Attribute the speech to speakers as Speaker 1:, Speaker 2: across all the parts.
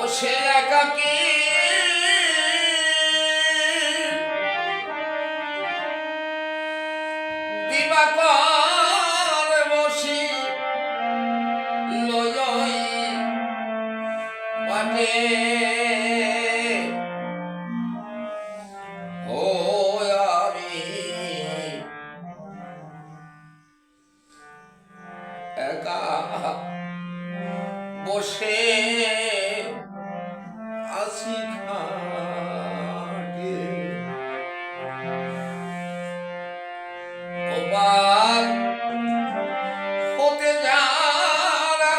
Speaker 1: বসে একাকী দিবাকর বসি লই পাটে ও আমি একা বসে আসি খাটে ওবার হতে যারা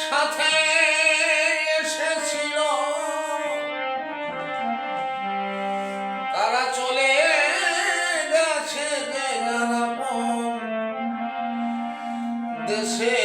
Speaker 1: সাথে এসেছিল তারা চলে গেছে যে যারা দেশে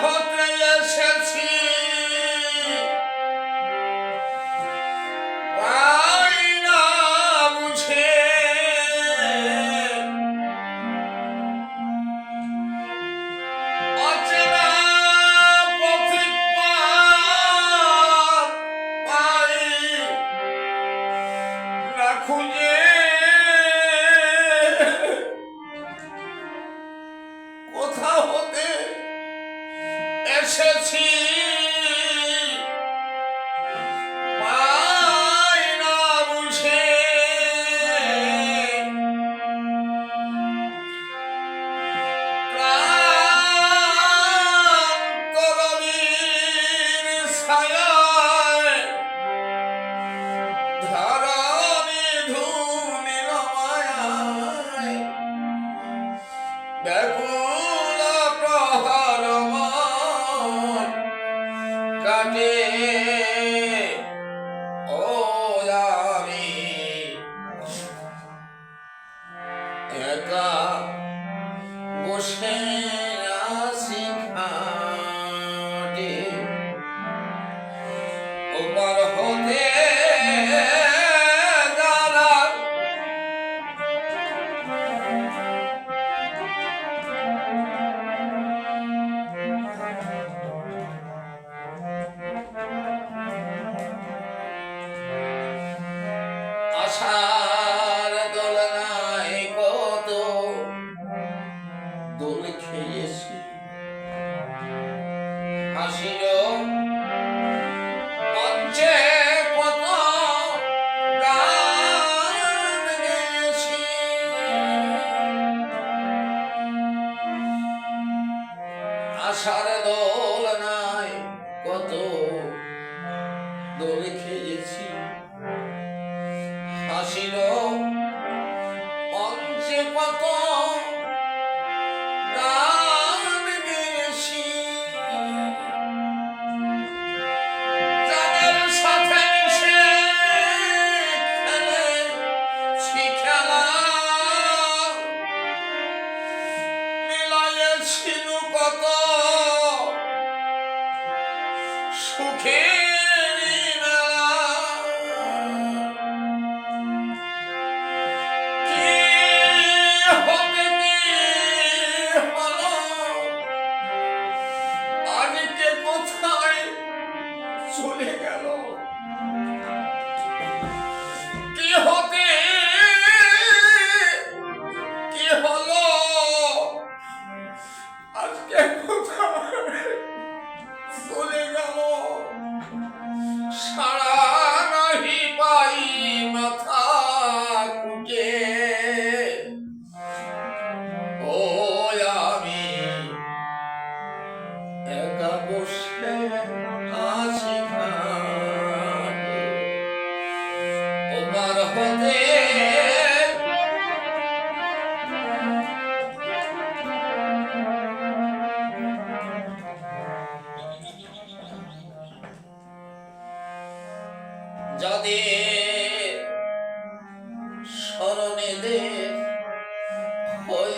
Speaker 1: হতে এসেছি পাই না বুঝে অচেনা পথিক পাই না খুঁজে কোথাও হতে এসেছি পাই না বুঝে ক্লান্ত রবির ছায়ায় ধরণী ধুলিল মায়ায় ব্যাকুল প্রহর কাটে ও আমি একা বসে আসি খাটে ওপার হতে আশার দোলনায় কত দোল খেয়েছি হাসির মঞ্চে কত গান গেয়েছি আশার দোলনায় কত দোল খেয়েছি হাসির মঞ্চে কত গান গেয়েছি যাদের সাথে মিশে খেলেছি খেলা মিলাইয়েছিল কত সুখে চলে গেল কি হতে আজকে কোথায় চলে গেল সারা নাহি পাই মাথা কুটে ও আমি একা বসে আছি ঘাটে ওপার হতে যাদের স্মরণে দে হই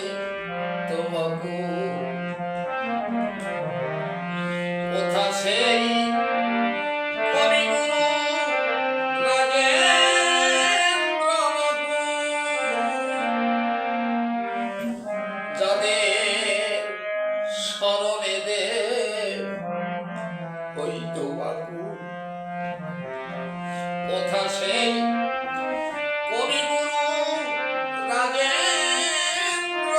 Speaker 1: তোমাকে কোথা সেই কবিগুরু রাজেন্দ্র যাদের স্মরণে দে হই তোমাকে কোথা সেই কবিগুরু রাজেন্দ্র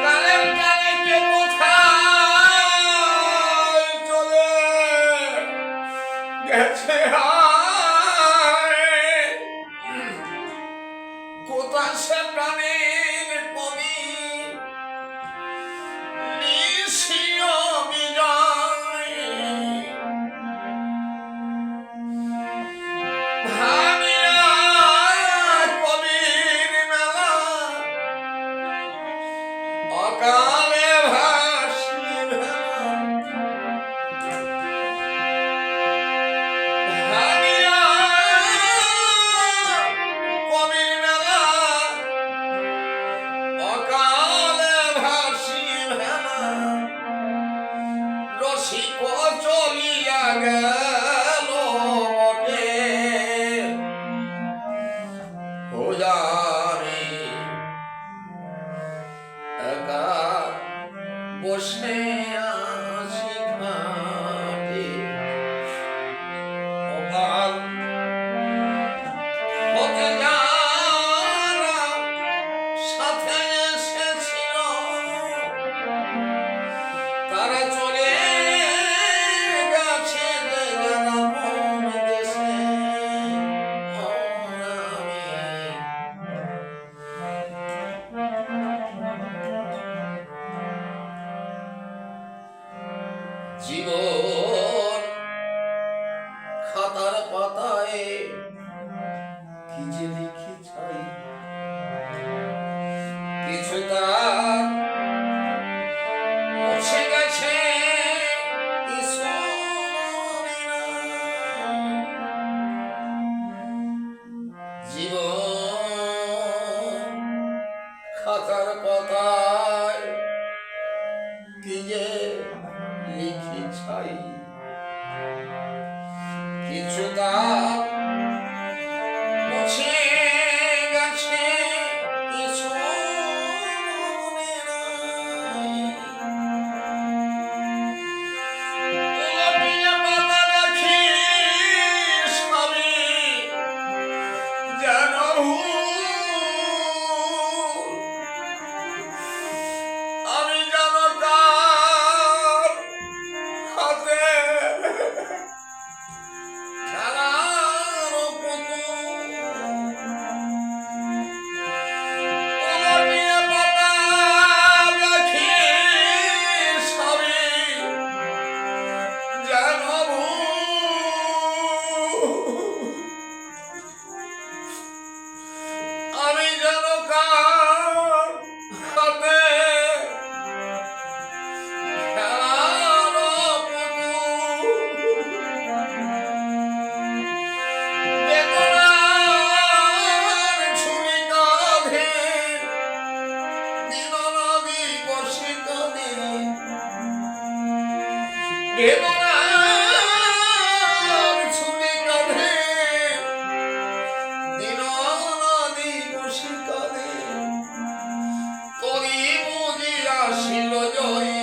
Speaker 1: কালের কালে কে কোথায় চলে গেছে কোথা সে প্রাণের কবি নিশিও বিজয় অকালে ভাসি ভাঙিয়া কবির মেলা অকালে ভাসি ভেলা রসিক চলিয়া গেল বটে হোজারে একা বসে আছি ঘাটে অকাল হতে যারা সাথে এসেছিল তারা চলে গেছে আপন দেশে জীবন খাতার পাতায় কি যে লিখি চাই কিছু তার মুছে গেছে জীবন খাতার পাতায় কি যে লিখি চাই কিছু তার মুছে গেছে কিছু মনে নাই। উলটিয়ে পাতা দেখি সবই যেন আমি যেন কার হাতে খেলার পুতুল উলটিয়ে পাতা দেখি সবই যেন আমি যেন কার হাতে খেলার পুতুল বেদনার ঝুলি কাঁধে দিননদী বসি কাঁধে বেদনার ঝুলি কাঁধে দিননদী বসি কাঁধে তরি বুঝি আসিল জয়